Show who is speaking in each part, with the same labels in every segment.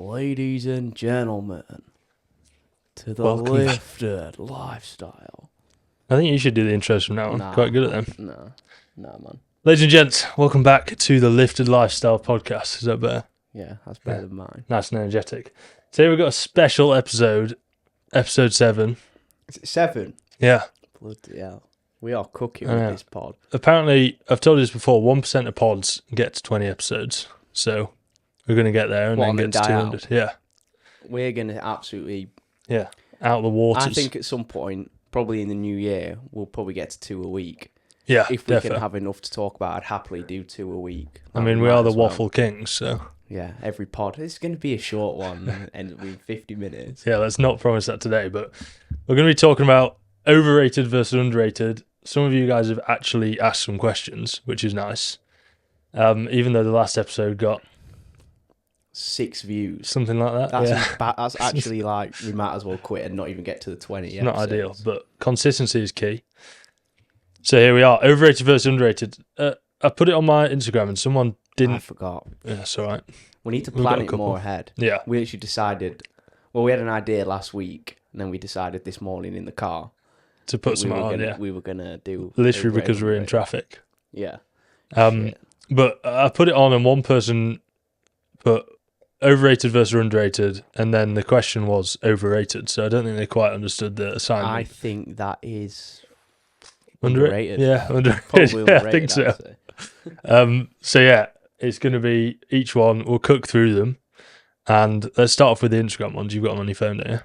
Speaker 1: Ladies and gentlemen, to the
Speaker 2: Welcome back.
Speaker 1: lifted lifestyle.
Speaker 2: I think you should do the intros from now on.
Speaker 1: Nah,
Speaker 2: Quite good at them.
Speaker 1: Nah, man.
Speaker 2: Ladies and gents, welcome back to the Lifted Lifestyle Podcast. Is that better?
Speaker 1: Yeah, that's better than mine.
Speaker 2: Nice and energetic. Today we've got a special episode, episode 7.
Speaker 1: Is it 7?
Speaker 2: Yeah.
Speaker 1: Bloody hell. We are cooking with this pod.
Speaker 2: Apparently, I've told you this before, 1% of pods get to 20 episodes. So we're going to get there and then get to 200. Yeah.
Speaker 1: We're going to absolutely...
Speaker 2: Yeah. Out of the waters.
Speaker 1: I think at some point, probably in the new year, we'll probably get to 2 a week.
Speaker 2: Yeah,
Speaker 1: if we
Speaker 2: definitely
Speaker 1: can have enough to talk about, I'd happily do 2 a week.
Speaker 2: I mean, we are the waffle kings, so...
Speaker 1: Yeah, every pod. It's going to be a short one, and it'll be 50 minutes.
Speaker 2: Yeah, let's not promise that today, but we're going to be talking about overrated versus underrated. Some of you guys have actually asked some questions, which is nice. Even though the last episode got
Speaker 1: 6 views.
Speaker 2: something like that.
Speaker 1: That's actually like, we might as well quit and not even get to the 20
Speaker 2: It's not
Speaker 1: episodes.
Speaker 2: ideal, but consistency is key. So here we are, overrated versus underrated. I put it on my Instagram and someone didn't...
Speaker 1: I forgot.
Speaker 2: Yeah, it's all right.
Speaker 1: We need to
Speaker 2: We've got
Speaker 1: plan
Speaker 2: a
Speaker 1: it
Speaker 2: couple.
Speaker 1: more ahead.
Speaker 2: Yeah.
Speaker 1: We actually decided... Well, we had an idea last week, and then we decided this morning in the car.
Speaker 2: To put some on, yeah.
Speaker 1: We were going to do...
Speaker 2: Literally because
Speaker 1: overrated,
Speaker 2: we're in traffic.
Speaker 1: Yeah. Shit.
Speaker 2: But I put it on and one person put overrated versus underrated, and then the question was overrated. So I don't think they quite understood the assignment.
Speaker 1: I think that is...
Speaker 2: Underrated? Yeah, underrated.
Speaker 1: Probably
Speaker 2: Yeah,
Speaker 1: underrated,
Speaker 2: I think so.
Speaker 1: I'd say.
Speaker 2: So yeah, it's going to be each one. We'll cook through them, and let's start off with the Instagram ones. You've got them on your phone, don't you?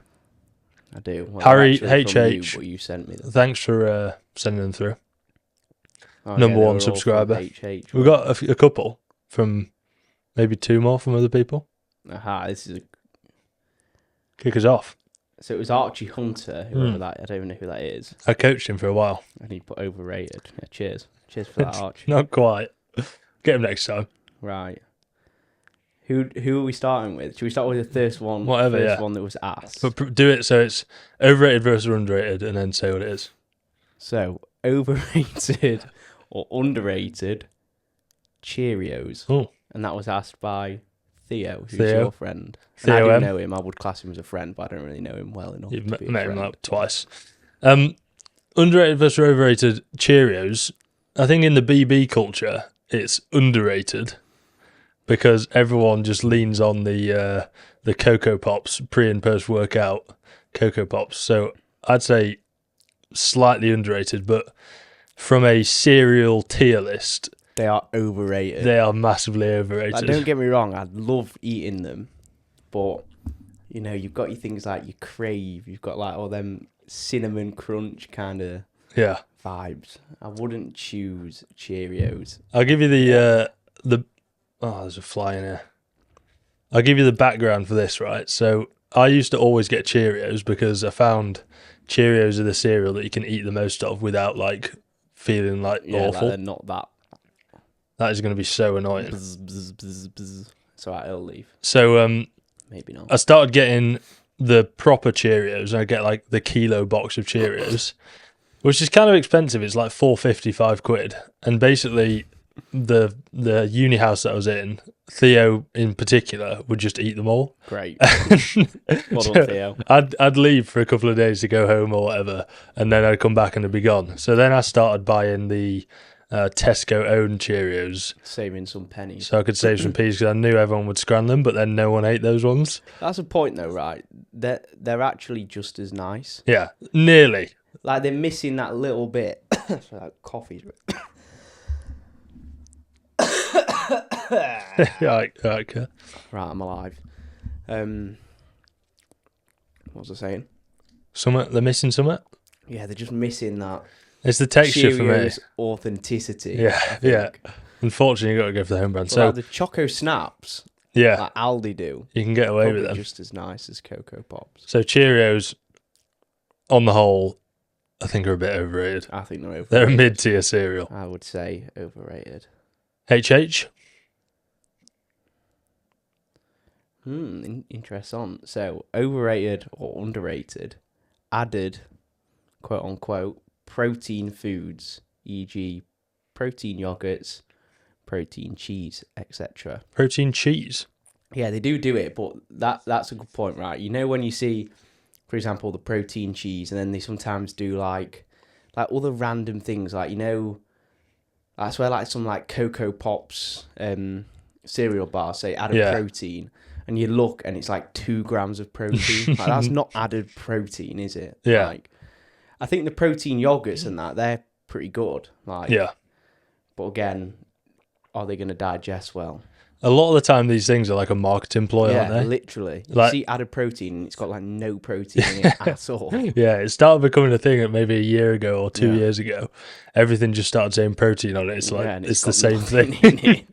Speaker 1: I do. Well,
Speaker 2: Harry
Speaker 1: actually from
Speaker 2: HH.
Speaker 1: you, but you sent me them.
Speaker 2: Thanks for sending them through.
Speaker 1: Oh,
Speaker 2: Number
Speaker 1: they
Speaker 2: one
Speaker 1: were all from
Speaker 2: subscriber.
Speaker 1: HH.
Speaker 2: We've got a couple from maybe 2 more from other people.
Speaker 1: Aha, this is...
Speaker 2: Kick us off.
Speaker 1: So it was Archie Hunter, whoever that... I don't even know who that is.
Speaker 2: I coached him for a while.
Speaker 1: And he put overrated. Yeah, cheers. Cheers for that, Archie.
Speaker 2: Not quite. Get him next time.
Speaker 1: Right. Who are we starting with? Should we start with the first one?
Speaker 2: Whatever,
Speaker 1: first
Speaker 2: yeah.
Speaker 1: one that was asked.
Speaker 2: But do it so it's overrated versus underrated, and then say what it is.
Speaker 1: So, overrated or underrated Cheerios.
Speaker 2: Oh,
Speaker 1: And that was asked by Theo, who's
Speaker 2: Theo.
Speaker 1: your friend. And
Speaker 2: Theo
Speaker 1: I
Speaker 2: M.
Speaker 1: do know him. I would class him as a friend, but I don't really know him well enough
Speaker 2: you've
Speaker 1: to be a
Speaker 2: met him
Speaker 1: friend.
Speaker 2: like twice. Underrated versus overrated Cheerios. I think in the BB culture, it's underrated because everyone just leans on the Cocoa Pops pre and post workout Cocoa Pops. So I'd say slightly underrated, but from a cereal tier list,
Speaker 1: They are overrated.
Speaker 2: they are massively overrated.
Speaker 1: Like, don't get me wrong, I love eating them, but you know, you've got your things like your Crave, you've got like all them cinnamon crunch kind of
Speaker 2: Yeah,
Speaker 1: vibes. I wouldn't choose Cheerios.
Speaker 2: I'll give you the oh, there's a fly in here. I'll give you the background for this, right? So I used to always get Cheerios because I found Cheerios are the cereal that you can eat the most of without like feeling like
Speaker 1: Yeah,
Speaker 2: awful.
Speaker 1: like they're not that.
Speaker 2: That is going to be so annoying.
Speaker 1: Bzz, bzz, bzz, bzz. It's alright, it'll leave.
Speaker 2: So
Speaker 1: Maybe not.
Speaker 2: I started getting the proper Cheerios, and I get like the kilo box of Cheerios, which is kind of expensive. It's like £4.55, and basically the uni house that I was in, Theo in particular would just eat them all.
Speaker 1: Great.
Speaker 2: So
Speaker 1: Well done, Theo.
Speaker 2: I'd leave for a couple of days to go home or whatever, and then I'd come back and it'd be gone. So then I started buying the Tesco owned Cheerios,
Speaker 1: Saving some pennies.
Speaker 2: so I could save some peas because I knew everyone would scran them, but then no one ate those ones.
Speaker 1: That's a point though, right? They're actually just as nice.
Speaker 2: Yeah, nearly.
Speaker 1: Like they're missing that little bit. So like coffee's.
Speaker 2: Right.
Speaker 1: Right, I'm alive. What was I saying?
Speaker 2: They're missing something.
Speaker 1: Yeah, they're just missing that
Speaker 2: It's the texture for me.
Speaker 1: Cheerios authenticity.
Speaker 2: Yeah,
Speaker 1: I think.
Speaker 2: yeah. Unfortunately, you got to go for the home brand.
Speaker 1: But
Speaker 2: So
Speaker 1: like the Choco Snaps,
Speaker 2: yeah,
Speaker 1: like Aldi do,
Speaker 2: you can get away
Speaker 1: probably
Speaker 2: with them.
Speaker 1: just as nice as Cocoa Pops.
Speaker 2: So Cheerios, on the whole, I think are a bit overrated.
Speaker 1: I think they're overrated.
Speaker 2: They're a mid-tier cereal.
Speaker 1: I would say overrated.
Speaker 2: HH.
Speaker 1: Interesting. So, overrated or underrated, added, quote unquote, protein foods, e.g., protein yogurts, protein cheese, etc.
Speaker 2: Protein cheese.
Speaker 1: Yeah, they do it, but that's a good point, right? You know, when you see, for example, the protein cheese, and then they sometimes do like other random things, like, you know, I swear, like some like Cocoa Pops cereal bar, say added
Speaker 2: Yeah.
Speaker 1: protein, and you look and it's like 2 grams of protein. Like, that's not added protein, is it?
Speaker 2: Yeah.
Speaker 1: Like, I think the protein yogurts and that, they're pretty good. Like,
Speaker 2: Yeah.
Speaker 1: but again, are they going to digest well?
Speaker 2: A lot of the time, these things are like a marketing ploy, aren't they?
Speaker 1: Literally. You
Speaker 2: Like-
Speaker 1: see added protein and it's got like no protein in it at all.
Speaker 2: Yeah, it started becoming a thing maybe a year ago or 2
Speaker 1: Yeah.
Speaker 2: years ago. Everything just started saying protein on it. It's like,
Speaker 1: and
Speaker 2: it's the
Speaker 1: got
Speaker 2: same
Speaker 1: nothing
Speaker 2: thing.
Speaker 1: in it.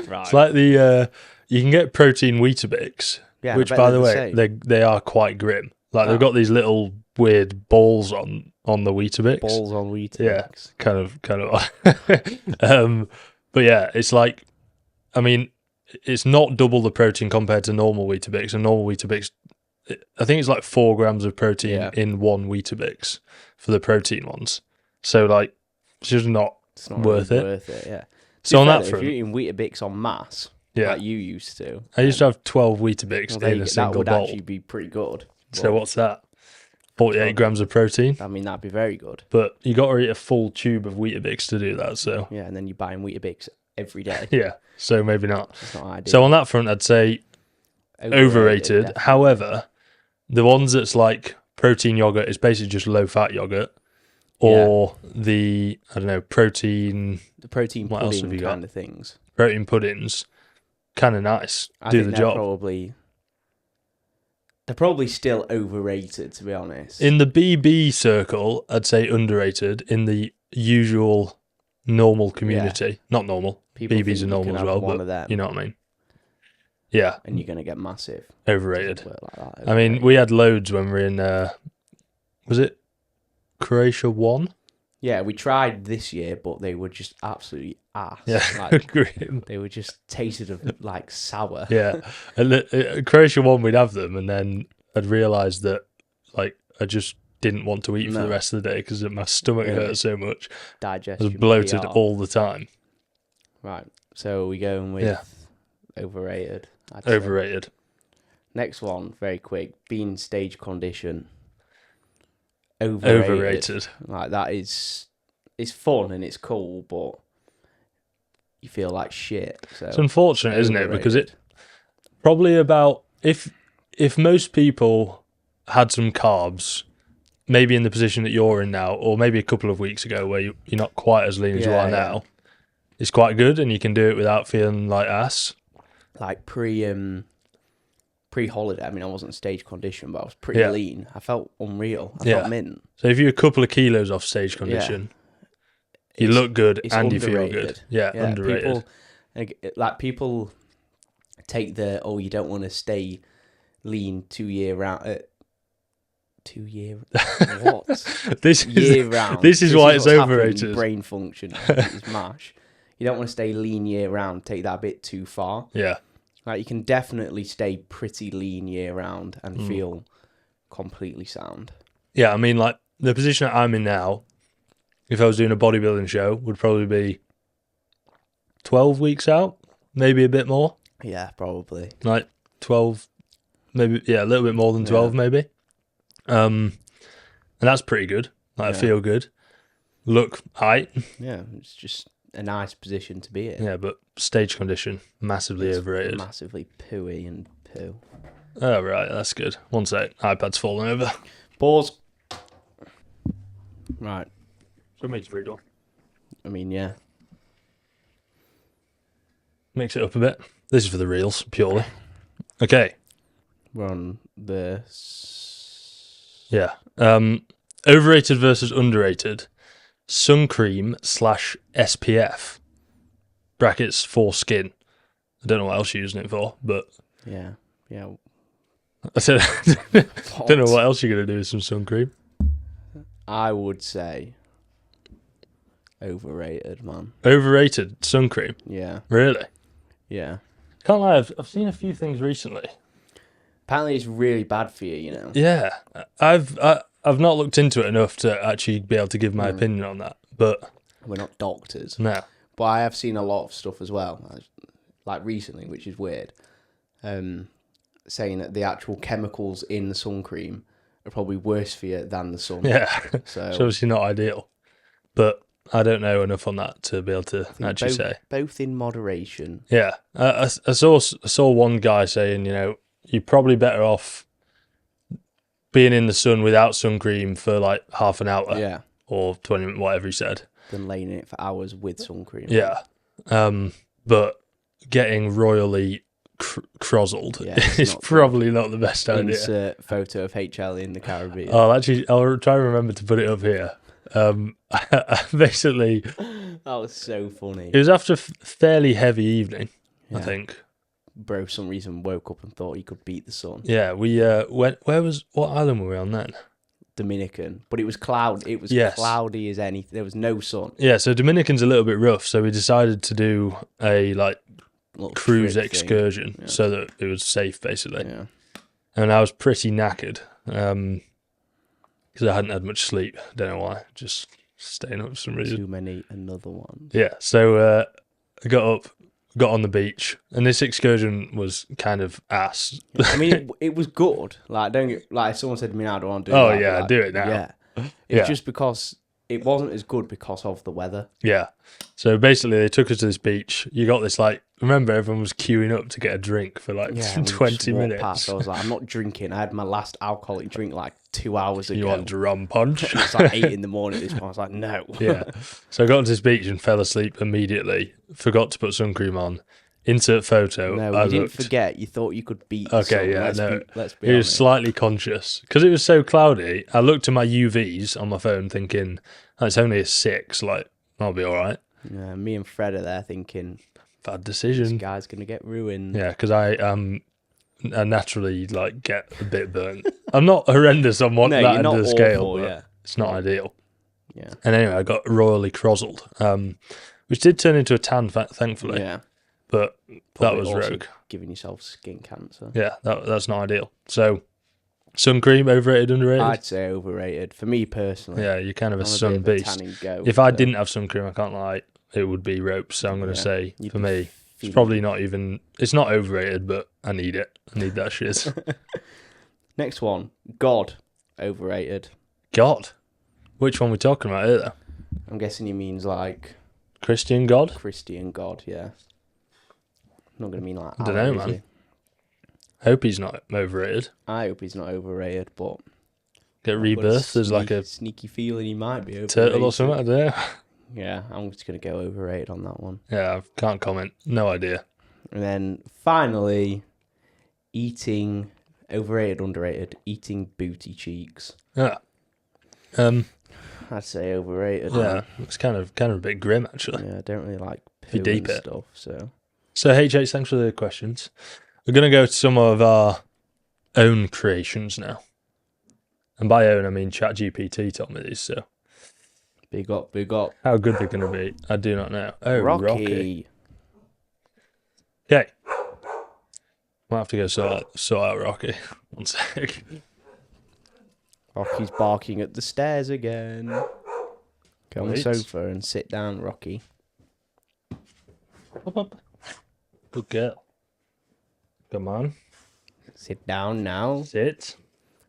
Speaker 1: Right.
Speaker 2: It's like the, you can get protein Weetabix,
Speaker 1: Yeah, I
Speaker 2: which
Speaker 1: bet
Speaker 2: by
Speaker 1: they're
Speaker 2: the
Speaker 1: the
Speaker 2: way,
Speaker 1: same.
Speaker 2: they are quite grim. Like
Speaker 1: Oh.
Speaker 2: they've got these little weird balls on the Weetabix.
Speaker 1: Balls on Weetabix.
Speaker 2: Yeah, kind of. But yeah, it's like, I mean, it's not double the protein compared to normal Weetabix. And normal Weetabix, I think it's like 4 grams of protein in one Weetabix for the protein ones. So like, it's just not
Speaker 1: It's not
Speaker 2: worth
Speaker 1: really
Speaker 2: it.
Speaker 1: worth it, yeah.
Speaker 2: So on that
Speaker 1: if
Speaker 2: front,
Speaker 1: you're eating Weetabix en masse,
Speaker 2: yeah,
Speaker 1: like you used to,
Speaker 2: I used to have 12 Weetabix
Speaker 1: well, there
Speaker 2: in
Speaker 1: you
Speaker 2: a
Speaker 1: go. That
Speaker 2: single
Speaker 1: would
Speaker 2: bowl.
Speaker 1: actually be pretty good.
Speaker 2: So what's that? 48 grams of protein.
Speaker 1: I mean, that'd be very good.
Speaker 2: But you got to eat a full tube of Weetabix to do that. So
Speaker 1: Yeah, and then you're buying Weetabix every day.
Speaker 2: yeah, so maybe not.
Speaker 1: It's not ideal.
Speaker 2: So on that front, I'd say overrated.
Speaker 1: definitely.
Speaker 2: However, the ones that's like protein yogurt is basically just low fat yogurt, or the I don't know protein
Speaker 1: the protein
Speaker 2: what else have
Speaker 1: pudding
Speaker 2: you got?
Speaker 1: kind of things.
Speaker 2: protein puddings, kind of nice.
Speaker 1: I
Speaker 2: Do
Speaker 1: think
Speaker 2: the
Speaker 1: they're
Speaker 2: job.
Speaker 1: probably still overrated, to be honest.
Speaker 2: In the BB circle, I'd say underrated. In the usual normal community, not normal.
Speaker 1: People
Speaker 2: BBs
Speaker 1: think
Speaker 2: are
Speaker 1: you
Speaker 2: normal
Speaker 1: can
Speaker 2: as
Speaker 1: have
Speaker 2: well,
Speaker 1: one
Speaker 2: but
Speaker 1: of them
Speaker 2: you know what I mean. Yeah,
Speaker 1: and you're gonna get massive.
Speaker 2: overrated.
Speaker 1: Doesn't work like that,
Speaker 2: I mean,
Speaker 1: overrated.
Speaker 2: we had loads when we were in. Was it Croatia 1?
Speaker 1: Yeah, we tried this year, but they were just absolutely ass.
Speaker 2: Yeah,
Speaker 1: Like,
Speaker 2: grim.
Speaker 1: they were just tasted of like sour.
Speaker 2: Yeah, and Croatia 1, we'd have them, and then I'd realised that like I just didn't want to eat for the
Speaker 1: No.
Speaker 2: rest of the day because my stomach
Speaker 1: Really?
Speaker 2: hurt so much. I
Speaker 1: Digestion.
Speaker 2: was bloated
Speaker 1: PR.
Speaker 2: all the time.
Speaker 1: Right. So we going with overrated. I'd say.
Speaker 2: Overrated.
Speaker 1: Next one, very quick. Being stage condition.
Speaker 2: Overrated.
Speaker 1: Like, that is, it's fun and it's cool, but you feel like shit. So
Speaker 2: It's unfortunate, isn't it? Because
Speaker 1: overrated.
Speaker 2: it probably about if most people had some carbs, maybe in the position that you're in now, or maybe a couple of weeks ago where you're not quite as lean as you are now, it's quite good and you can do it without feeling like ass.
Speaker 1: Like pre-holiday. I mean, I wasn't stage condition, but I was pretty
Speaker 2: Yeah.
Speaker 1: lean. I felt unreal. I
Speaker 2: Yeah.
Speaker 1: felt mint.
Speaker 2: So if you're a couple of kilos off stage condition, you look good
Speaker 1: It's
Speaker 2: and you feel
Speaker 1: underrated.
Speaker 2: good. Yeah, underrated.
Speaker 1: People take the, oh, you don't want to stay lean 2 year round. 2 year what?
Speaker 2: This
Speaker 1: Year round.
Speaker 2: this is why it's
Speaker 1: what's happening.
Speaker 2: overrated.
Speaker 1: Brain function is mash. You don't want to stay lean year round. Take that a bit too far.
Speaker 2: Yeah.
Speaker 1: Like, you can definitely stay pretty lean year round and feel completely sound.
Speaker 2: Yeah, I mean, like, the position that I'm in now, if I was doing a bodybuilding show, would probably be 12 weeks out, maybe a bit more.
Speaker 1: Yeah, probably.
Speaker 2: Like 12, maybe, yeah, a little bit more than 12, maybe. And that's pretty good. Like, I feel good. Look,
Speaker 1: Yeah, it's just a nice position to be in.
Speaker 2: yeah, but stage condition, massively
Speaker 1: It's
Speaker 2: overrated.
Speaker 1: massively pooey and poo.
Speaker 2: Oh, right, that's good. One sec, iPad's falling over.
Speaker 1: Pause. Right.
Speaker 2: Somebody's read on.
Speaker 1: I mean, yeah.
Speaker 2: Mix it up a bit. This is for the reels, purely. Okay.
Speaker 1: We're on the...
Speaker 2: Yeah. Overrated versus underrated. Sun cream / SPF. Brackets for skin. I don't know what else you're using it for, but
Speaker 1: Yeah. Yeah.
Speaker 2: I said don't know what else you're gonna do with some sun cream.
Speaker 1: I would say overrated, man.
Speaker 2: Overrated sun cream.
Speaker 1: Yeah.
Speaker 2: Really?
Speaker 1: Yeah.
Speaker 2: Can't lie, I've seen a few things recently.
Speaker 1: Apparently it's really bad for you, you know.
Speaker 2: Yeah. I've not looked into it enough to actually be able to give my opinion on that. But
Speaker 1: We're not doctors.
Speaker 2: no.
Speaker 1: But I have seen a lot of stuff as well, like recently, which is weird. saying that the actual chemicals in the sun cream are probably worse for you than the sun.
Speaker 2: Yeah,
Speaker 1: So
Speaker 2: it's obviously not ideal, but I don't know enough on that to be able to actually say.
Speaker 1: Both in moderation.
Speaker 2: Yeah, I saw one guy saying, you're probably better off being in the sun without sun cream for like half an hour,
Speaker 1: Yeah.
Speaker 2: or 20 minutes, whatever he said,
Speaker 1: Than laying in it for hours with sun cream.
Speaker 2: Yeah, but getting royally crozzled is probably not the best idea.
Speaker 1: Insert photo of HL in the Caribbean.
Speaker 2: I'll try and remember to put it up here. Basically,
Speaker 1: that was so funny.
Speaker 2: It was after a fairly heavy evening, I think.
Speaker 1: Bro, for some reason, woke up and thought he could beat the sun.
Speaker 2: Yeah, we went. What island were we on then?
Speaker 1: Dominican, but it was cloudy. It was cloudy as anything. There was no sun.
Speaker 2: Yeah, so Dominican's a little bit rough, so we decided to do a cruise excursion so that it was safe, basically.
Speaker 1: Yeah.
Speaker 2: And I was pretty knackered because I hadn't had much sleep. Don't know why, just staying up for some reason.
Speaker 1: Too many another one.
Speaker 2: Yeah, so I got up, got on the beach, and this excursion was kind of ass.
Speaker 1: I mean, it was good. Like, if someone said to me, "I don't want to do
Speaker 2: that." Oh
Speaker 1: that,"
Speaker 2: yeah, do it now.
Speaker 1: Yeah, it's just because it wasn't as good because of the weather.
Speaker 2: Yeah. So basically, they took us to this beach. You got this remember everyone was queuing up to get a drink for 20 minutes.
Speaker 1: Past, I was like, I'm not drinking. I had my last alcoholic drink 2 hours ago.
Speaker 2: You want rum punch?
Speaker 1: It's 8 in the morning at this point. I was like, no.
Speaker 2: Yeah. So I got onto this beach and fell asleep immediately. Forgot to put sun cream on. Insert photo.
Speaker 1: No, you didn't forget. You thought you could beat the
Speaker 2: sun.
Speaker 1: Yeah, let's be honest.
Speaker 2: He was slightly conscious. Because it was so cloudy, I looked at my UVs on my phone thinking, it's only a 6. I'll be all right.
Speaker 1: Yeah, me and Fred are there thinking,
Speaker 2: bad decision.
Speaker 1: This guy's going to get ruined.
Speaker 2: Yeah, because I naturally get a bit burnt. I'm not horrendous on that end of the scale, but it's not ideal.
Speaker 1: Yeah.
Speaker 2: And anyway, I got royally crozzled, which did turn into a tan, thankfully.
Speaker 1: Yeah.
Speaker 2: But that was rogue.
Speaker 1: Giving yourself skin cancer.
Speaker 2: Yeah, that's not ideal. So, sun cream, overrated, underrated?
Speaker 1: I'd say overrated. For me personally.
Speaker 2: Yeah, you're kind of a sun beast. If I didn't have sun cream, I can't lie, it would be ropes. So I'm going to say, for me, it's probably not even... It's not overrated, but I need it. I need that shit.
Speaker 1: Next one. God. Overrated.
Speaker 2: God? Which one are we talking about here, though?
Speaker 1: I'm guessing he means
Speaker 2: Christian God?
Speaker 1: Christian God, yeah. Not going to mean
Speaker 2: I don't know, man. Hope he's not overrated.
Speaker 1: I hope he's not overrated, but...
Speaker 2: Get rebirth. There's a
Speaker 1: sneaky feeling he might be overrated.
Speaker 2: Turtle or something, I don't know.
Speaker 1: Yeah, I'm just going to go overrated on that one.
Speaker 2: Yeah, I can't comment. No idea.
Speaker 1: And then finally, eating, overrated, underrated, eating booty cheeks.
Speaker 2: Yeah.
Speaker 1: I'd say overrated.
Speaker 2: Yeah, it's kind of a bit grim, actually.
Speaker 1: Yeah, I don't really like poo and stuff, so...
Speaker 2: So, HH, thanks for the questions. We're going to go to some of our own creations now. And by own, I mean ChatGPT told me these, so...
Speaker 1: Big up.
Speaker 2: How good they're going to be, I do not know. Oh, Rocky. Okay. Might have to go sort out Rocky. One sec.
Speaker 1: Rocky's barking at the stairs again. Go on the sofa and sit down, Rocky.
Speaker 2: Up. Good girl. Come on.
Speaker 1: Sit down now.
Speaker 2: Sit.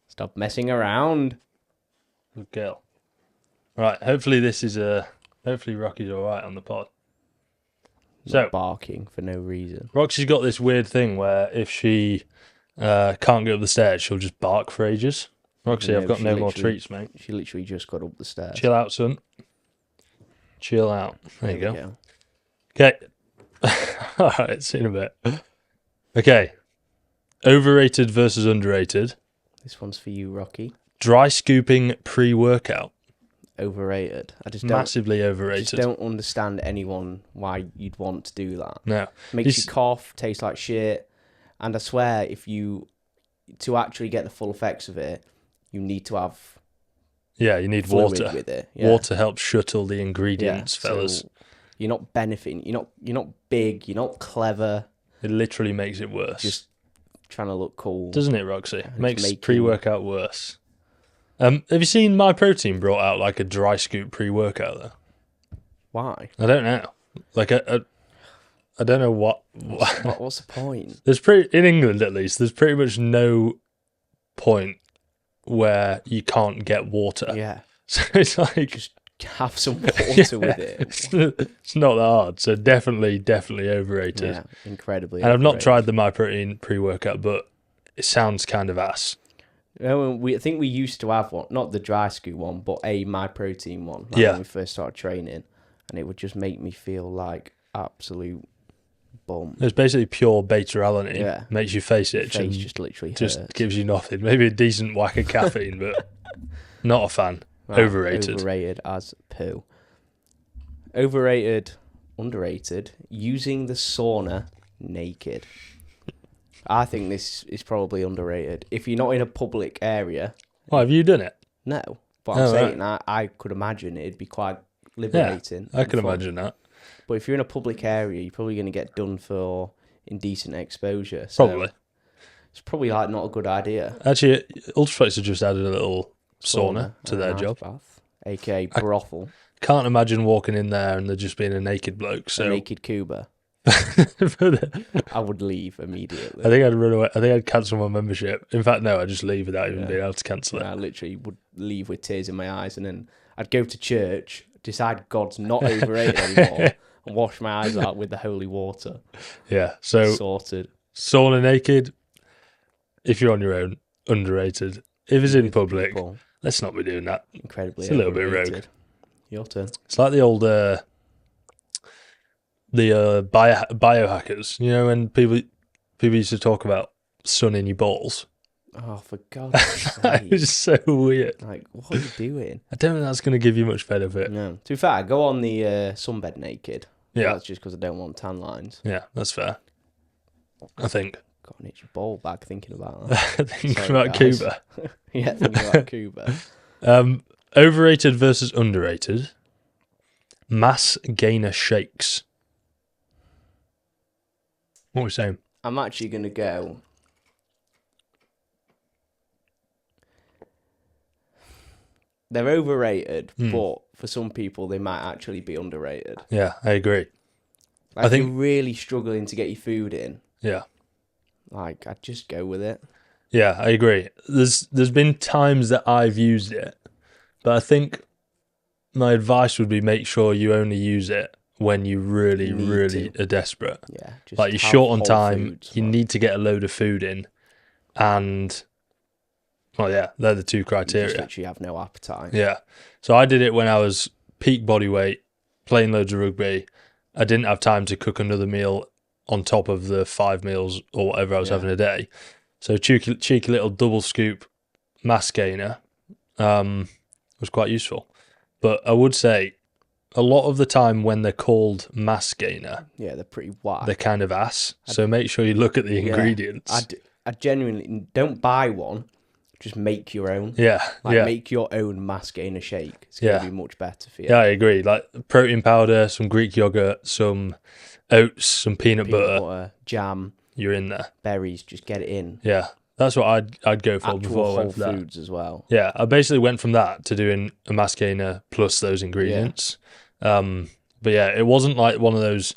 Speaker 1: Stop messing around.
Speaker 2: Good girl. Right, hopefully this is hopefully Rocky's alright on the pod.
Speaker 1: Not barking for no reason.
Speaker 2: Roxy's got this weird thing where if she can't get up the stairs, she'll just bark for ages. Roxy, I've got no more treats, mate.
Speaker 1: She literally just got up the stairs.
Speaker 2: Chill out, son. Chill out. There you go. Okay. Alright, see you in a bit. Okay. Overrated versus underrated.
Speaker 1: This one's for you, Rocky.
Speaker 2: Dry scooping pre-workout.
Speaker 1: Overrated. I just
Speaker 2: massively overrated.
Speaker 1: Just don't understand anyone why you'd want to do that.
Speaker 2: No.
Speaker 1: Makes you cough, tastes like shit. And I swear, to actually get the full effects of it, you need to have
Speaker 2: you need water
Speaker 1: with it. Yeah.
Speaker 2: Water helps shuttle the ingredients, fellas.
Speaker 1: So you're not benefiting. You're not big. You're not clever.
Speaker 2: It literally makes it worse.
Speaker 1: Just trying to look cool,
Speaker 2: doesn't it, Roxy? Makes pre-workout worse. Have you seen My Protein brought out a dry scoop pre-workout though?
Speaker 1: Why?
Speaker 2: I don't know. I don't know
Speaker 1: What's the point?
Speaker 2: in England at least, there's pretty much no point where you can't get water.
Speaker 1: Yeah.
Speaker 2: So it's like
Speaker 1: Just have some water with it.
Speaker 2: It's not that hard. So definitely overrated.
Speaker 1: Yeah, incredibly.
Speaker 2: And I've not
Speaker 1: overrated.
Speaker 2: tried the MyProtein pre-workout, but it sounds kind of ass.
Speaker 1: I think we used to have one, not the dry scoop one, but a MyProtein one.
Speaker 2: Yeah.
Speaker 1: When we first started training, and it would just make me feel like absolute bum.
Speaker 2: It's basically pure beta-alanine.
Speaker 1: Yeah.
Speaker 2: Makes your face itch.
Speaker 1: Face
Speaker 2: and
Speaker 1: just literally
Speaker 2: just
Speaker 1: hurts.
Speaker 2: gives you nothing. Maybe a decent whack of caffeine, but not a fan.
Speaker 1: Right,
Speaker 2: Overrated.
Speaker 1: Overrated as poo. Overrated, underrated. Using the sauna naked. I think this is probably underrated. If you're not in a public area,
Speaker 2: Oh, have you done it?
Speaker 1: no. But I'm saying that I could imagine it'd be quite liberating.
Speaker 2: I can
Speaker 1: and fun.
Speaker 2: imagine that.
Speaker 1: But if you're in a public area, you're probably going to get done for indecent exposure. So
Speaker 2: Probably.
Speaker 1: It's probably like not a good idea.
Speaker 2: Actually, Ultraflex have just added a little sauna to their
Speaker 1: ice
Speaker 2: job.
Speaker 1: bath, aka brothel.
Speaker 2: Can't imagine walking in there and there just being a naked bloke. So
Speaker 1: A naked Cuba. I would leave immediately.
Speaker 2: I think I'd run away. I think I'd cancel my membership. In fact, no, I'd just leave without even being able to cancel it.
Speaker 1: I literally would leave with tears in my eyes, and then I'd go to church, decide God's not overrated anymore, and wash my eyes out with the holy water.
Speaker 2: Yeah, so
Speaker 1: Sorted.
Speaker 2: sauna naked, if you're on your own, underrated. If it's in
Speaker 1: With
Speaker 2: public,
Speaker 1: people,
Speaker 2: let's not be doing that.
Speaker 1: incredibly
Speaker 2: It's a little bit
Speaker 1: overrated.
Speaker 2: rogue.
Speaker 1: Your turn.
Speaker 2: It's like the old biohackers. You know, when people used to talk about sun in your balls.
Speaker 1: Oh, for God's
Speaker 2: That
Speaker 1: sake.
Speaker 2: is so weird.
Speaker 1: Like, what are you doing?
Speaker 2: I don't think that's going to give you much benefit.
Speaker 1: No. To be fair, I go on the sunbed naked.
Speaker 2: Yeah.
Speaker 1: That's just because I don't want tan lines.
Speaker 2: Yeah, that's fair. I think.
Speaker 1: Got an itchy ball back thinking about that.
Speaker 2: Thinking
Speaker 1: Sorry,
Speaker 2: about
Speaker 1: guys.
Speaker 2: Cuba.
Speaker 1: Yeah, thinking about Cuba.
Speaker 2: Overrated versus underrated. Mass gainer shakes. What are we saying?
Speaker 1: I'm actually going to go. They're overrated, but for some people, they might actually be underrated.
Speaker 2: Yeah, I agree.
Speaker 1: Like,
Speaker 2: I think-
Speaker 1: if you're really struggling to get your food in,
Speaker 2: Yeah.
Speaker 1: like, I'd just go with it.
Speaker 2: Yeah, I agree. There's been times that I've used it, but I think my advice would be make sure you only use it when you really are desperate.
Speaker 1: Yeah. Just
Speaker 2: Like you're
Speaker 1: have
Speaker 2: short on
Speaker 1: whole
Speaker 2: time,
Speaker 1: foods,
Speaker 2: you
Speaker 1: like-
Speaker 2: need to get a load of food in, and well, yeah, they're the two
Speaker 1: You just
Speaker 2: criteria.
Speaker 1: literally have no appetite.
Speaker 2: Yeah. So I did it when I was peak body weight, playing loads of rugby. I didn't have time to cook another meal on top of the 5 meals or whatever I was having a day. So cheeky little double scoop mass gainer was quite useful. But I would say a lot of the time when they're called mass gainer,
Speaker 1: Yeah, they're pretty whack.
Speaker 2: they're kind of ass. So make sure you look at the ingredients.
Speaker 1: I genuinely don't buy one. Just make your own.
Speaker 2: Yeah,
Speaker 1: Like make your own mass gainer shake. It's gonna be much better for you.
Speaker 2: Yeah, I agree. Like protein powder, some Greek yogurt, some oats, some peanut butter.
Speaker 1: Jam,
Speaker 2: You're in there.
Speaker 1: berries. Just get it in.
Speaker 2: Yeah, that's what I'd go for
Speaker 1: Actual
Speaker 2: before I
Speaker 1: whole
Speaker 2: went for that.
Speaker 1: foods as well.
Speaker 2: Yeah, I basically went from that to doing a mass gainer plus those ingredients. But yeah, it wasn't like one of those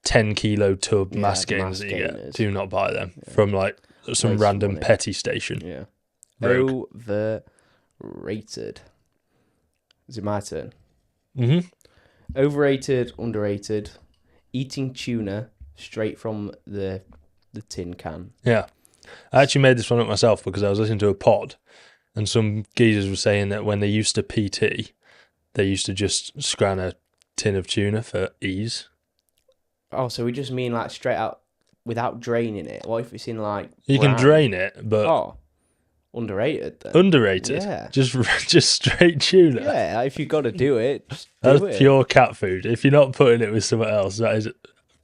Speaker 2: 10 kilo tub mass gainers that you get.
Speaker 1: gainers.
Speaker 2: Do not buy them from like some
Speaker 1: Waste of
Speaker 2: random
Speaker 1: money.
Speaker 2: petty station.
Speaker 1: Yeah.
Speaker 2: Rogue.
Speaker 1: Overrated. Is it my turn?
Speaker 2: Mm-hmm.
Speaker 1: Overrated, underrated. Eating tuna straight from the tin can.
Speaker 2: Yeah. I actually made this one up myself because I was listening to a pod and some geezers were saying that when they used to PT, they used to just scran a tin of tuna for ease.
Speaker 1: Oh, so we just mean like straight out without draining it? What if it's in like
Speaker 2: You can
Speaker 1: brine?
Speaker 2: drain it, but
Speaker 1: Oh, underrated then.
Speaker 2: underrated.
Speaker 1: Yeah.
Speaker 2: Just straight tuna.
Speaker 1: Yeah, like, if you've got to do it, just do
Speaker 2: That's
Speaker 1: it.
Speaker 2: pure cat food. If you're not putting it with something else, that is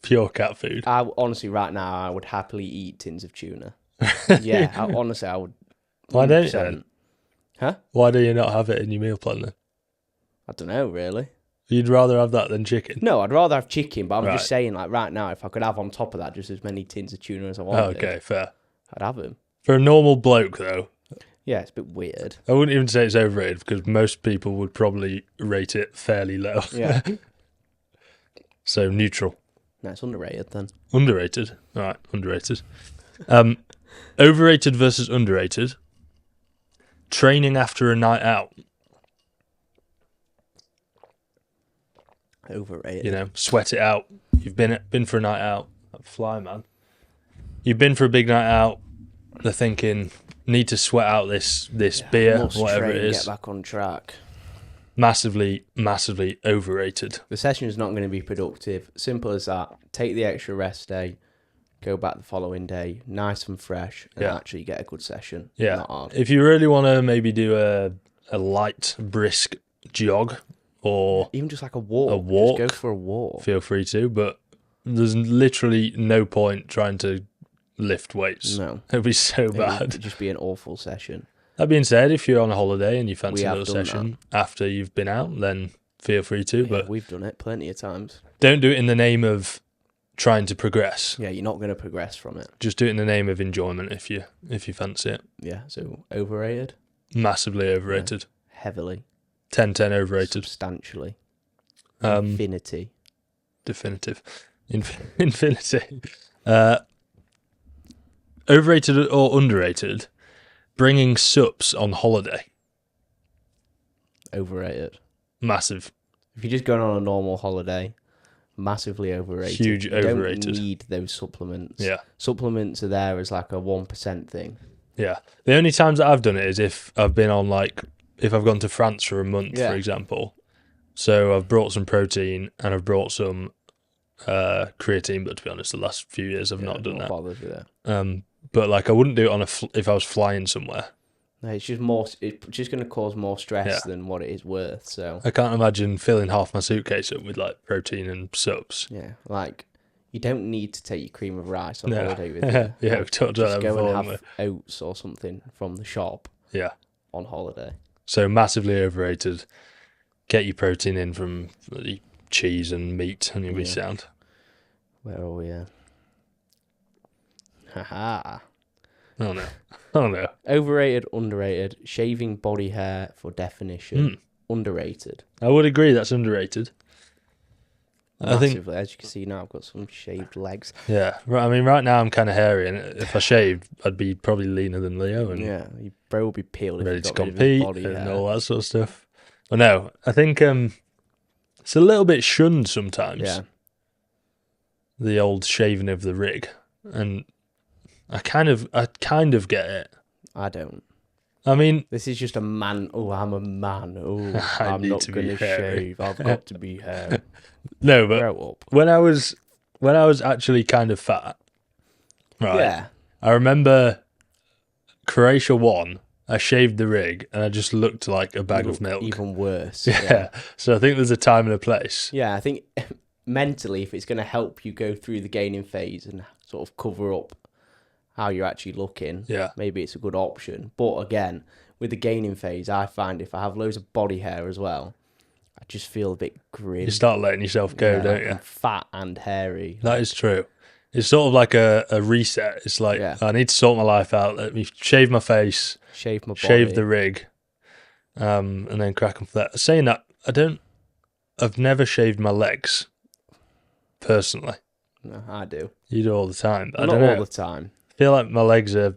Speaker 2: pure cat food.
Speaker 1: Honestly, right now, I would happily eat tins of tuna. Yeah, honestly, I would.
Speaker 2: Why don't you
Speaker 1: 100%.
Speaker 2: then?
Speaker 1: Huh?
Speaker 2: Why do you not have it in your meal plan then?
Speaker 1: I don't know, really.
Speaker 2: You'd rather have that than chicken?
Speaker 1: No, I'd rather have chicken, but I'm
Speaker 2: Right.
Speaker 1: just saying, like, right now, if I could have on top of that just as many tins of tuna as I
Speaker 2: Oh,
Speaker 1: wanted,
Speaker 2: okay, fair.
Speaker 1: I'd have them.
Speaker 2: For a normal bloke, though,
Speaker 1: Yeah, it's a bit weird.
Speaker 2: I wouldn't even say it's overrated because most people would probably rate it fairly low.
Speaker 1: Yeah.
Speaker 2: So neutral.
Speaker 1: No, it's underrated then.
Speaker 2: Underrated. All right, underrated. Overrated versus underrated. Training after a night out.
Speaker 1: Overrated.
Speaker 2: You know, sweat it out. You've been for a night out. Fly, man. You've been for a big night out. They're thinking, need to sweat out this beer,
Speaker 1: must
Speaker 2: whatever
Speaker 1: train,
Speaker 2: it is.
Speaker 1: Get back on track.
Speaker 2: Massively, massively overrated.
Speaker 1: The session is not going to be productive. Simple as that. Take the extra rest day. Go back the following day, nice and fresh, and actually get a good session.
Speaker 2: Yeah.
Speaker 1: Not hard.
Speaker 2: If you really want to maybe do a light, brisk jog or
Speaker 1: even just like a walk. Just go for a walk.
Speaker 2: Feel free to, but there's literally no point trying to lift weights.
Speaker 1: No.
Speaker 2: It'd be so bad.
Speaker 1: It'd just be an awful session.
Speaker 2: That being said, if you're on a holiday and you fancy
Speaker 1: We
Speaker 2: a
Speaker 1: have
Speaker 2: little
Speaker 1: done
Speaker 2: session after you've been out, then feel free to.
Speaker 1: Yeah,
Speaker 2: But
Speaker 1: we've done it plenty of times.
Speaker 2: don't do it in the name of trying to progress.
Speaker 1: Yeah, you're not going to progress from it.
Speaker 2: Just do it in the name of enjoyment if you fancy it.
Speaker 1: Yeah, so overrated?
Speaker 2: Massively overrated.
Speaker 1: Yeah, heavily.
Speaker 2: 10/10 overrated.
Speaker 1: Substantially.
Speaker 2: Definitive. Infinity. Overrated or underrated? Bringing sups on holiday.
Speaker 1: Overrated.
Speaker 2: Massive.
Speaker 1: If you're just going on a normal holiday, massively overrated.
Speaker 2: Huge overrated.
Speaker 1: You don't need those supplements.
Speaker 2: Yeah.
Speaker 1: Supplements are there as like a 1% thing.
Speaker 2: Yeah. The only times that I've done it is if I've been on if I've gone to France for a month, for example. So I've brought some protein and I've brought some creatine, but to be honest, the last few years I've not done that.
Speaker 1: Bothered with it.
Speaker 2: But I wouldn't do it if I was flying somewhere.
Speaker 1: No, it's just going to cause more stress than what it is worth. So
Speaker 2: I can't imagine filling half my suitcase up with protein and subs.
Speaker 1: Yeah, you don't need to take your cream of rice on holiday with you.
Speaker 2: Yeah, we've talked about that before.
Speaker 1: Go and have oats or something from the shop.
Speaker 2: Yeah.
Speaker 1: On holiday.
Speaker 2: So massively overrated. Get your protein in from cheese and meat, and you'll be sound.
Speaker 1: Where are we? Haha.
Speaker 2: Oh no.
Speaker 1: Overrated, underrated. Shaving body hair for definition. Underrated.
Speaker 2: I would agree that's underrated.
Speaker 1: Massively. As you can see now, I've got some shaved legs.
Speaker 2: Yeah. I mean, right now I'm kind of hairy, and if I shaved, I'd be probably leaner than Leo. And
Speaker 1: yeah, your bro would be peeled
Speaker 2: ready
Speaker 1: if you
Speaker 2: to
Speaker 1: got
Speaker 2: compete
Speaker 1: rid of his body
Speaker 2: and
Speaker 1: hair.
Speaker 2: all that sort of stuff. Well, no, I think it's a little bit shunned sometimes.
Speaker 1: Yeah.
Speaker 2: The old shaving of the rig, and I kind of get it.
Speaker 1: I don't.
Speaker 2: I mean,
Speaker 1: this is just a man. Oh, I'm a man. Oh,
Speaker 2: I'm
Speaker 1: not going to shave. I've got to be hairy.
Speaker 2: No, but
Speaker 1: grow up.
Speaker 2: When I was actually kind of fat, right?
Speaker 1: Yeah.
Speaker 2: I remember Croatia won. I shaved the rig, and I just looked like a bag of milk.
Speaker 1: Even worse.
Speaker 2: Yeah. So I think there's a time and a place.
Speaker 1: Yeah, I think mentally, if it's going to help you go through the gaining phase and sort of cover up how you're actually looking, maybe it's a good option. But again, with the gaining phase, I find if I have loads of body hair as well, I just feel a bit grim.
Speaker 2: You start letting yourself go, don't you?
Speaker 1: I'm fat and hairy.
Speaker 2: That is true. It's sort of like a reset. It's like, I need to sort my life out. Let me shave my face,
Speaker 1: shave my body,
Speaker 2: shave the rig, and then crack on for that. Saying that, I've never shaved my legs, personally.
Speaker 1: No, I do.
Speaker 2: You do all the time. But
Speaker 1: Not all the time.
Speaker 2: I feel like my legs I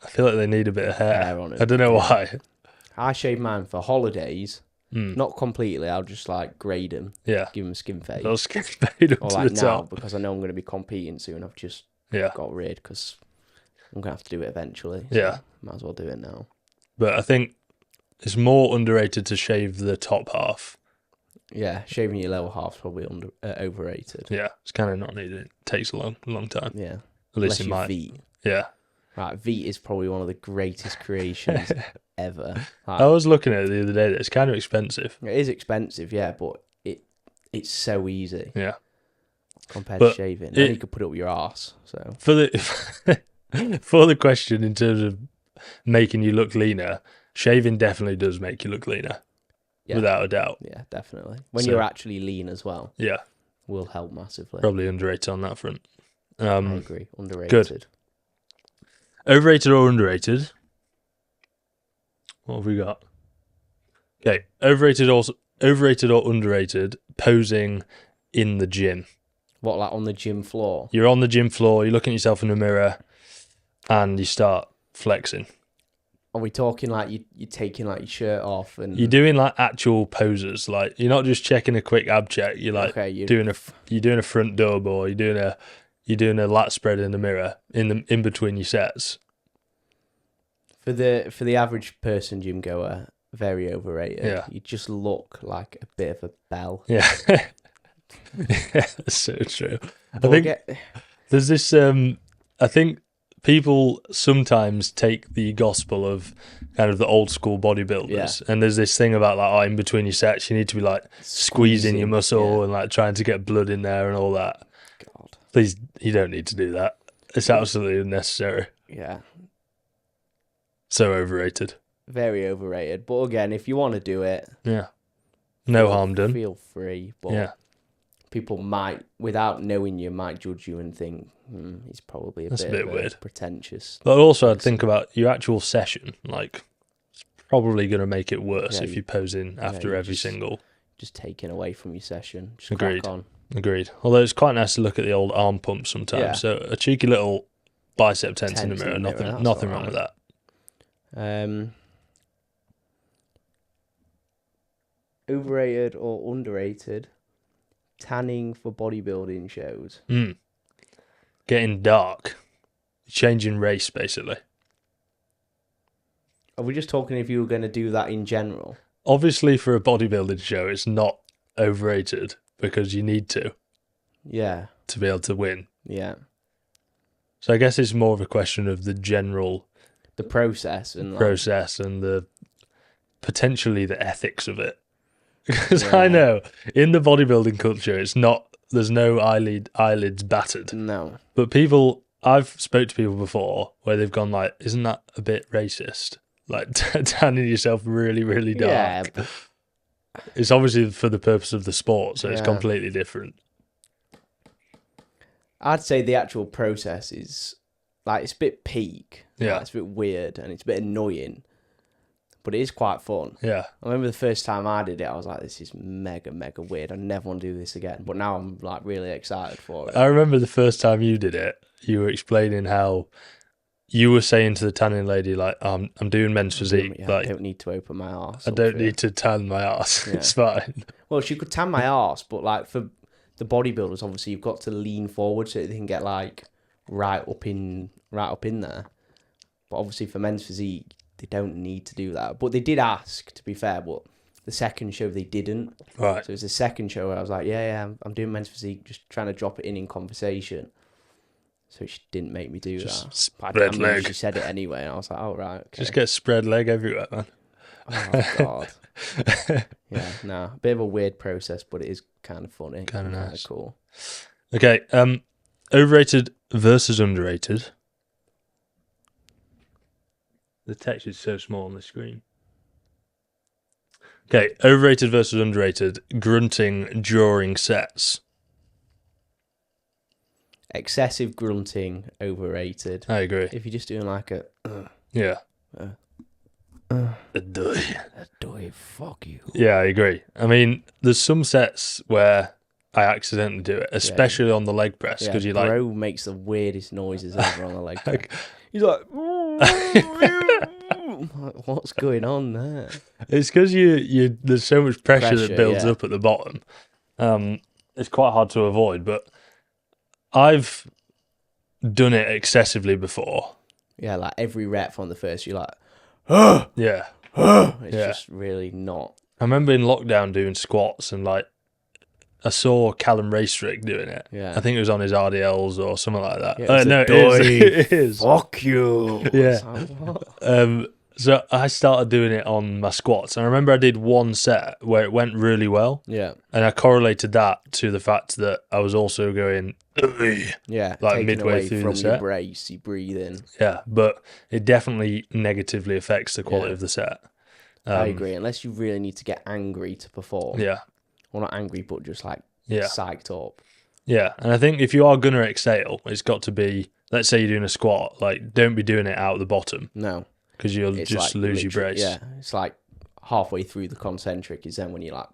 Speaker 2: feel like they need a bit of hair
Speaker 1: on it.
Speaker 2: I don't know why.
Speaker 1: I shave mine for holidays. Not completely. I'll just grade them.
Speaker 2: Yeah.
Speaker 1: Give them a skin fade.
Speaker 2: I'll skin fade up
Speaker 1: or
Speaker 2: to
Speaker 1: now,
Speaker 2: the top.
Speaker 1: because I know I'm going to be competing soon. I've just got rid because I'm going to have to do it eventually. So might as well do it now.
Speaker 2: But I think it's more underrated to shave the top half.
Speaker 1: Yeah, shaving your lower half's probably overrated.
Speaker 2: Yeah, it's kind of not needed. It takes a long time.
Speaker 1: Yeah.
Speaker 2: At least
Speaker 1: in
Speaker 2: my
Speaker 1: feet.
Speaker 2: Yeah.
Speaker 1: Right, Veet is probably one of the greatest creations ever.
Speaker 2: I was looking at it the other day. It's kind of expensive.
Speaker 1: It is expensive, yeah, but it's so easy.
Speaker 2: Yeah.
Speaker 1: Compared to shaving. And you could put it up your arse. So
Speaker 2: for the question in terms of making you look leaner, shaving definitely does make you look leaner. Yeah. Without a doubt.
Speaker 1: Yeah, definitely. When you're actually lean as well.
Speaker 2: Yeah.
Speaker 1: Will help massively.
Speaker 2: Probably underrated on that front.
Speaker 1: I agree. Underrated.
Speaker 2: Good. Overrated or underrated? What have we got? Okay. Overrated or underrated posing in the gym.
Speaker 1: What, like on the gym floor?
Speaker 2: You're on the gym floor, you're looking at yourself in the mirror, and you start flexing.
Speaker 1: Are we talking like you're taking like your shirt off and
Speaker 2: You're doing like actual poses, like you're not just checking a quick ab check. You're like doing a front dub, or you're doing a lat spread in the mirror in between your sets.
Speaker 1: For the average person gym goer, very overrated.
Speaker 2: Yeah.
Speaker 1: You just look like a bit of a bell.
Speaker 2: Yeah, yeah, that's so true. I think there's this. I think people sometimes take the gospel of kind of the old school bodybuilders, and there's this thing about like, in between your sets, you need to be like squeezing your muscle and like trying to get blood in there and all that.
Speaker 1: God,
Speaker 2: please, you don't need to do that. It's absolutely unnecessary.
Speaker 1: Yeah.
Speaker 2: So overrated.
Speaker 1: Very overrated. But again, if you want to do it,
Speaker 2: no harm done.
Speaker 1: Feel free. But people might, without knowing you, might judge you and think he's probably a bit weird, pretentious.
Speaker 2: But also, I'd think about your actual session. Like, it's probably going to make it worse if you pose in after every single.
Speaker 1: Just taking away from your session. Just
Speaker 2: Agreed.
Speaker 1: crack on.
Speaker 2: Agreed. Although it's quite nice to look at the old arm pumps sometimes. Yeah. So a cheeky little bicep tense in the mirror. Nothing wrong with that.
Speaker 1: Overrated or underrated? Tanning for bodybuilding shows.
Speaker 2: Getting dark. Changing race, basically.
Speaker 1: Are we just talking if you were going to do that in general?
Speaker 2: Obviously, for a bodybuilding show, it's not overrated because you need to.
Speaker 1: Yeah.
Speaker 2: To be able to win.
Speaker 1: Yeah.
Speaker 2: So I guess it's more of a question of the general...
Speaker 1: The process. And
Speaker 2: the potentially the ethics of it. Because I know, in the bodybuilding culture, it's not... There's no eyelids battered.
Speaker 1: No.
Speaker 2: But people... I've spoke to people before where they've gone like, isn't that a bit racist? Like tanning yourself really, really dark.
Speaker 1: Yeah, but...
Speaker 2: It's obviously for the purpose of the sport, so it's completely different.
Speaker 1: I'd say the actual process is like it's a bit peak.
Speaker 2: Yeah,
Speaker 1: like, it's a bit weird and it's a bit annoying, but it is quite fun.
Speaker 2: Yeah,
Speaker 1: I remember the first time I did it, I was like, "This is mega, mega weird. I never want to do this again." But now I'm like really excited for it.
Speaker 2: I remember the first time you did it. You were explaining how you were saying to the tanning lady, like, I'm doing men's physique. Like,
Speaker 1: I don't need to open my arse.
Speaker 2: I don't need to tan my arse. It's fine.
Speaker 1: Well, she could tan my arse, but like for the bodybuilders, obviously you've got to lean forward so they can get like right up in there. But obviously for men's physique, they don't need to do that. But they did ask, to be fair, but the second show they didn't.
Speaker 2: Right.
Speaker 1: So it was the second show where I was like, I'm doing men's physique, just trying to drop it in conversation. So she didn't make me do
Speaker 2: just
Speaker 1: that.
Speaker 2: Spread leg.
Speaker 1: She said it anyway, and I was like, "Oh right, okay."
Speaker 2: Just get spread leg everywhere, man.
Speaker 1: Oh God. A bit of a weird process, but it is kind of funny,
Speaker 2: kind of nice,
Speaker 1: kind of cool.
Speaker 2: Okay, overrated versus underrated. The text is so small on the screen. Okay, overrated versus underrated. Grunting during sets.
Speaker 1: Excessive grunting, overrated.
Speaker 2: I agree.
Speaker 1: If you're just doing like a...
Speaker 2: a
Speaker 1: doy, fuck you.
Speaker 2: Yeah, I agree. I mean, there's some sets where I accidentally do it, especially on the leg press, because
Speaker 1: bro makes the weirdest noises ever on the leg press. He's like... What's going on there?
Speaker 2: It's because you there's so much pressure that builds up at the bottom. It's quite hard to avoid, but I've done it excessively before.
Speaker 1: Yeah, like every rep from the first, you're like,
Speaker 2: yeah.
Speaker 1: It's just really not.
Speaker 2: I remember in lockdown doing squats and like I saw Callum Raystrick doing it.
Speaker 1: Yeah.
Speaker 2: I think it was on his RDLs or something like that.
Speaker 1: Yeah,
Speaker 2: no, it is.
Speaker 1: Fuck you.
Speaker 2: Yeah.
Speaker 1: Like, what?
Speaker 2: So I started doing it on my squats. And I remember I did one set where it went really well.
Speaker 1: Yeah.
Speaker 2: And I correlated that to the fact that I was also going, like midway through the set.
Speaker 1: Your brace, you breathe in.
Speaker 2: Yeah, but it definitely negatively affects the quality of the set.
Speaker 1: I agree. Unless you really need to get angry to perform.
Speaker 2: Yeah.
Speaker 1: Well, not angry, but just like psyched up.
Speaker 2: Yeah, and I think if you are going to exhale, it's got to be, let's say you're doing a squat, like don't be doing it out the bottom.
Speaker 1: No.
Speaker 2: Because you'll just lose your brace.
Speaker 1: Yeah, it's like halfway through the concentric is then when you're like...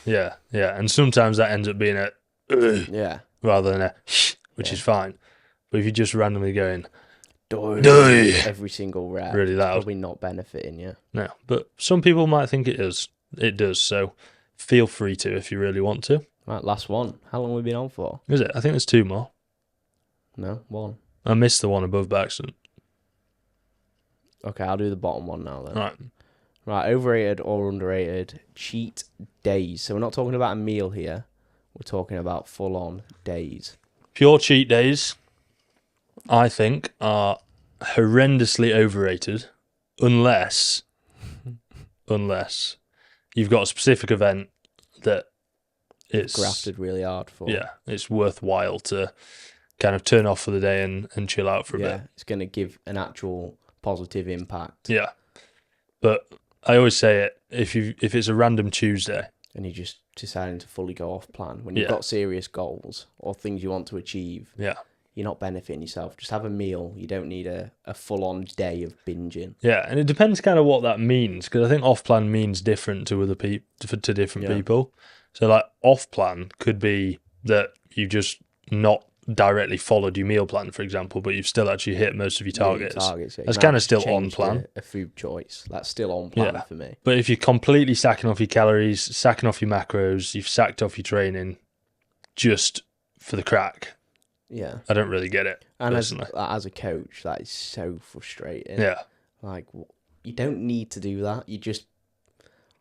Speaker 2: Yeah, and sometimes that ends up being a...
Speaker 1: Yeah.
Speaker 2: rather than a which is fine. But if you're just randomly going
Speaker 1: every single rep,
Speaker 2: really loud,
Speaker 1: it's probably not benefiting you.
Speaker 2: No, but some people might think it is. It does. So feel free to if you really want to.
Speaker 1: Right, last one. How long have we been on for?
Speaker 2: Is it? I think there's 2 more.
Speaker 1: No, one.
Speaker 2: I missed the one above by accident.
Speaker 1: Okay, I'll do the bottom one now then.
Speaker 2: Right.
Speaker 1: Right, overrated or underrated cheat days. So we're not talking about a meal here. We're talking about full-on days.
Speaker 2: Pure cheat days, I think, are horrendously overrated unless you've got a specific event that it's
Speaker 1: grafted really hard for.
Speaker 2: Yeah, it's worthwhile to kind of turn off for the day and chill out for a bit.
Speaker 1: Yeah, it's going to give an actual positive impact.
Speaker 2: Yeah. But I always say it, if it's a random Tuesday
Speaker 1: and you're just deciding to fully go off plan, when you've got serious goals or things you want to achieve, you're not benefiting yourself. Just have a meal. You don't need a full-on day of binging.
Speaker 2: Yeah, and it depends kind of what that means, because I think off-plan means different to other to different people. So like off-plan could be that you just not directly followed your meal plan, for example, but you've still actually hit most of your targets. That's kind of still on plan.
Speaker 1: A food choice. That's still on plan for me.
Speaker 2: But if you're completely sacking off your calories, sacking off your macros, you've sacked off your training just for the crack.
Speaker 1: Yeah.
Speaker 2: I don't really get it.
Speaker 1: And
Speaker 2: as
Speaker 1: a coach, that is so frustrating.
Speaker 2: Yeah.
Speaker 1: Like, you don't need to do that. You just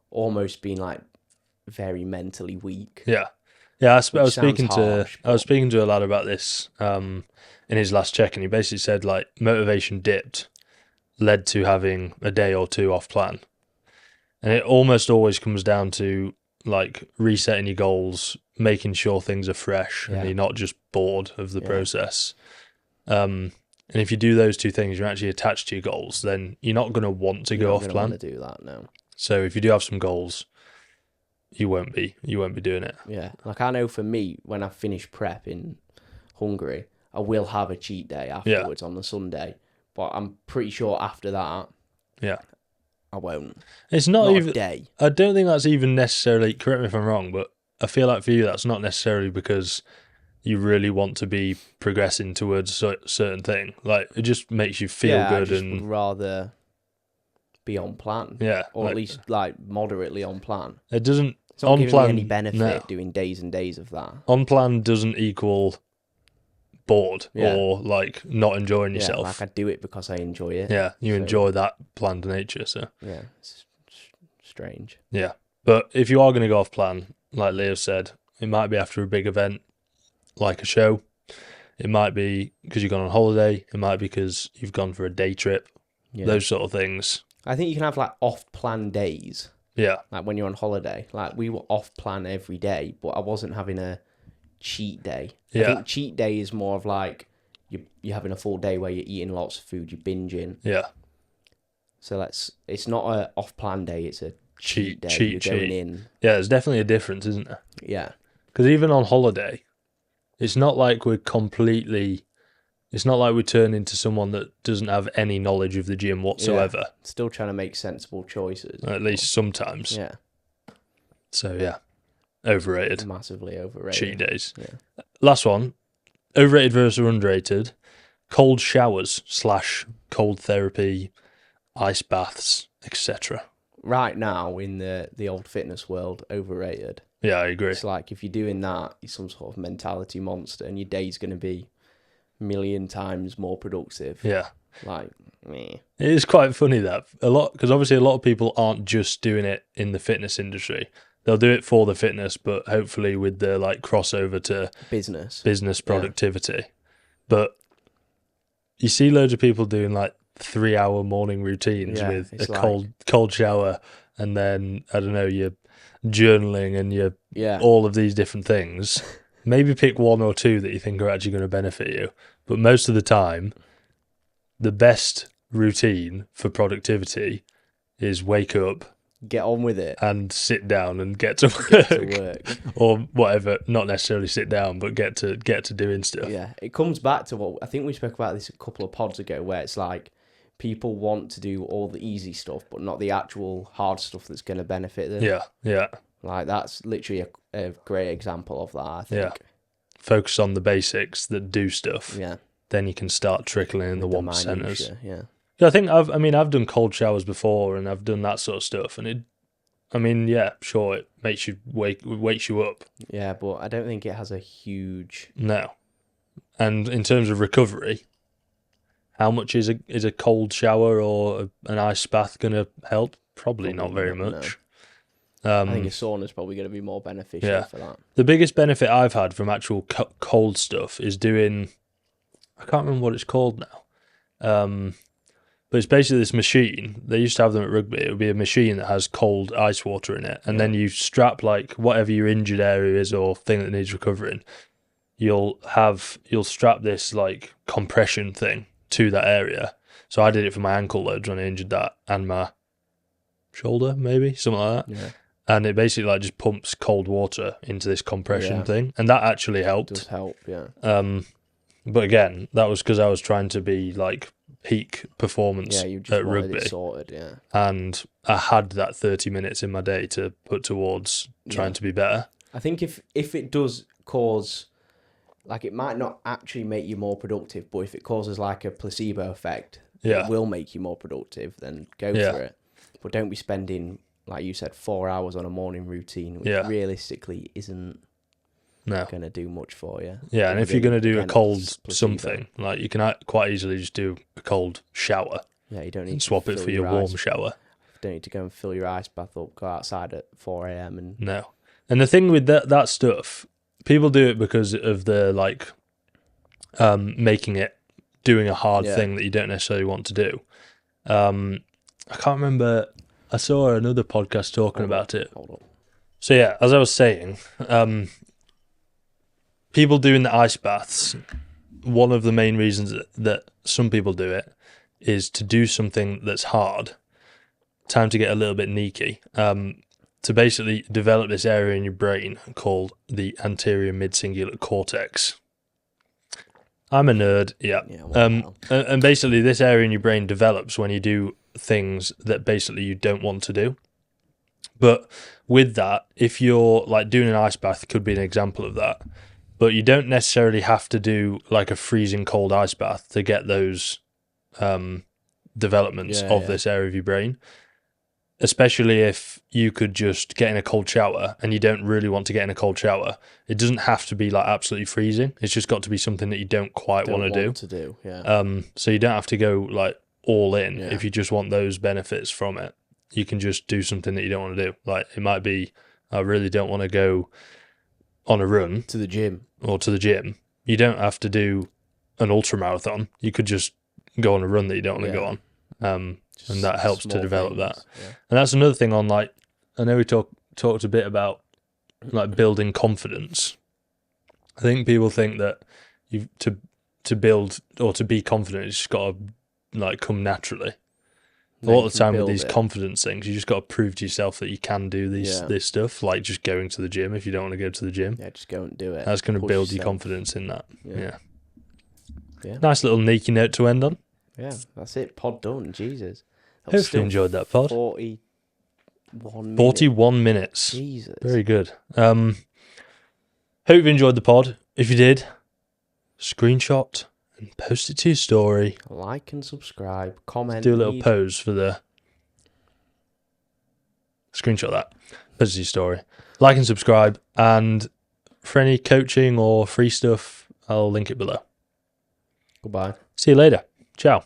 Speaker 1: almost being like very mentally weak.
Speaker 2: Yeah. Yeah, I was speaking to a lad about this in his last check, and he basically said like motivation dipped led to having a day or two off plan, and it almost always comes down to like resetting your goals, making sure things are fresh, and you're not just bored of the process. And if you do those two things, you're actually attached to your goals, then you're not going to want to go off plan.
Speaker 1: Want to do that, no.
Speaker 2: So if you do have some goals, you won't be doing it.
Speaker 1: Yeah, like I know for me, when I finish prep in Hungary, I will have a cheat day afterwards on the Sunday. But I'm pretty sure after that, I won't.
Speaker 2: It's not even
Speaker 1: a day.
Speaker 2: I don't think that's even necessarily. Correct me if I'm wrong, but I feel like for you, that's not necessarily because you really want to be progressing towards a certain thing. Like it just makes you feel good,
Speaker 1: I just
Speaker 2: and
Speaker 1: would rather be on plan.
Speaker 2: Yeah,
Speaker 1: or at least like moderately on plan.
Speaker 2: It doesn't.
Speaker 1: It's not
Speaker 2: on
Speaker 1: giving
Speaker 2: plan,
Speaker 1: me any benefit doing days and days of that.
Speaker 2: On plan doesn't equal bored or like not enjoying yourself.
Speaker 1: Yeah, like I do it because I enjoy it.
Speaker 2: Yeah, you enjoy that planned nature. So
Speaker 1: yeah, it's strange.
Speaker 2: Yeah, but if you are going to go off plan, like Leo said, it might be after a big event, like a show. It might be because you've gone on holiday. It might be because you've gone for a day trip. Yeah. Those sort of things.
Speaker 1: I think you can have like off-plan days.
Speaker 2: Yeah.
Speaker 1: Like when you're on holiday. Like we were off-plan every day, but I wasn't having a cheat day.
Speaker 2: Yeah.
Speaker 1: I think cheat day is more of like you're having a full day where you're eating lots of food, you're binging.
Speaker 2: Yeah.
Speaker 1: So it's not a off-plan day, it's a cheat day. You're going in.
Speaker 2: Yeah, there's definitely a difference, isn't there?
Speaker 1: Yeah.
Speaker 2: Because even on holiday, it's not like we turn into someone that doesn't have any knowledge of the gym whatsoever.
Speaker 1: Yeah. Still trying to make sensible choices.
Speaker 2: At least sometimes.
Speaker 1: Yeah.
Speaker 2: So, yeah. Overrated.
Speaker 1: Massively overrated.
Speaker 2: Cheat days.
Speaker 1: Yeah.
Speaker 2: Last one. Overrated versus underrated. Cold showers / cold therapy, ice baths, etc.
Speaker 1: Right now, in the old fitness world, overrated.
Speaker 2: Yeah, I agree.
Speaker 1: It's like if you're doing that, you're some sort of mentality monster and your day's going to be a million times more productive.
Speaker 2: Yeah.
Speaker 1: Like, meh.
Speaker 2: It is quite funny that because obviously a lot of people aren't just doing it in the fitness industry. They'll do it for the fitness, but hopefully with the like crossover to business productivity. Yeah. But you see loads of people doing like 3-hour morning routines with a cold shower, and then I don't know, you're journaling and you're all of these different things. Maybe pick one or two that you think are actually going to benefit you. But most of the time, the best routine for productivity is wake up,
Speaker 1: get on with it,
Speaker 2: and sit down and get to work. Or whatever. Not necessarily sit down, but get to doing stuff.
Speaker 1: Yeah, it comes back to what I think we spoke about this a couple of pods ago, where it's like people want to do all the easy stuff, but not the actual hard stuff that's going to benefit them.
Speaker 2: Yeah.
Speaker 1: Like that's literally a great example of that, I think.
Speaker 2: Yeah. focus on the basics that do stuff.
Speaker 1: Yeah.
Speaker 2: Then you can start trickling in the 1%ers.
Speaker 1: Yeah.
Speaker 2: Yeah, I think I've done cold showers before, and I've done that sort of stuff, and it makes you wakes you up.
Speaker 1: Yeah, but I don't think it has a huge.
Speaker 2: No. And in terms of recovery, how much is a cold shower or an ice bath going to help? Probably not very much.
Speaker 1: No. I think a sauna is probably going to be more beneficial for that.
Speaker 2: The biggest benefit I've had from actual cold stuff is doing. I can't remember what it's called now. But it's basically this machine. They used to have them at rugby. It would be a machine that has cold ice water in it. And then you strap like whatever your injured area is or thing that needs recovering. You'll strap this like compression thing to that area. So I did it for my ankle loads when I injured that and my shoulder, maybe, something like that.
Speaker 1: Yeah.
Speaker 2: And it basically like just pumps cold water into this compression thing. And that actually helped.
Speaker 1: It does help, yeah.
Speaker 2: But again, that was because I was trying to be like peak performance
Speaker 1: you just
Speaker 2: at
Speaker 1: wanted
Speaker 2: rugby.
Speaker 1: It sorted, yeah.
Speaker 2: And I had that 30 minutes in my day to put towards trying to be better.
Speaker 1: I think if it does cause, like, it might not actually make you more productive, but if it causes like a placebo effect, it will make you more productive, then go for it. But don't be spending, like you said, 4 hours on a morning routine, which realistically isn't going to do much for you.
Speaker 2: Yeah, and if you're going to do a cold something, like you can quite easily just do a cold shower.
Speaker 1: Yeah, you don't need
Speaker 2: to swap it for your warm shower.
Speaker 1: You don't need to go and fill your ice bath up, go outside at 4 a.m. and
Speaker 2: no. And the thing with that stuff, people do it because of the like making it doing a hard thing that you don't necessarily want to do. I can't remember. I saw another podcast talking about it. So yeah, as I was saying, people doing the ice baths, one of the main reasons that some people do it is to do something that's hard. Time to get a little bit neaky. To basically develop this area in your brain called the anterior mid-cingulate cortex. I'm a nerd, yeah. And basically this area in your brain develops when you do things that basically you don't want to do. But with that, if you're like doing an ice bath, could be an example of that. But you don't necessarily have to do like a freezing cold ice bath to get those developments of this area of your brain. Especially if you could just get in a cold shower and you don't really want to get in a cold shower. It doesn't have to be like absolutely freezing. It's just got to be something that you don't quite want to do. So you don't have to go like all in if you just want those benefits from it. You can just do something that you don't want to do. Like it might be, I really don't want to go on a run
Speaker 1: to the gym.
Speaker 2: You don't have to do an ultra marathon. You could just go on a run that you don't want to go on. And that helps to develop that. Yeah. And that's another thing on like, I know we talked a bit about like building confidence. I think people think that you to build or to be confident, it's just got to like come naturally. A lot of the time with these confidence things, you just got to prove to yourself that you can do this stuff, like just going to the gym if you don't want to go to the gym.
Speaker 1: Yeah, just go and do it.
Speaker 2: That's going to build your confidence in that. Yeah. Nice little neaky note to end on.
Speaker 1: Yeah, that's it. Pod done. Jesus.
Speaker 2: Hopefully you enjoyed that pod.
Speaker 1: 41
Speaker 2: minutes.
Speaker 1: Jesus.
Speaker 2: Very good. Hope you enjoyed the pod. If you did, screenshot and post it to your story.
Speaker 1: Like and subscribe. Comment.
Speaker 2: Let's do a little pose for the... Screenshot that. Post it to your story. Like and subscribe. And for any coaching or free stuff, I'll link it below.
Speaker 1: Goodbye.
Speaker 2: See you later. Ciao.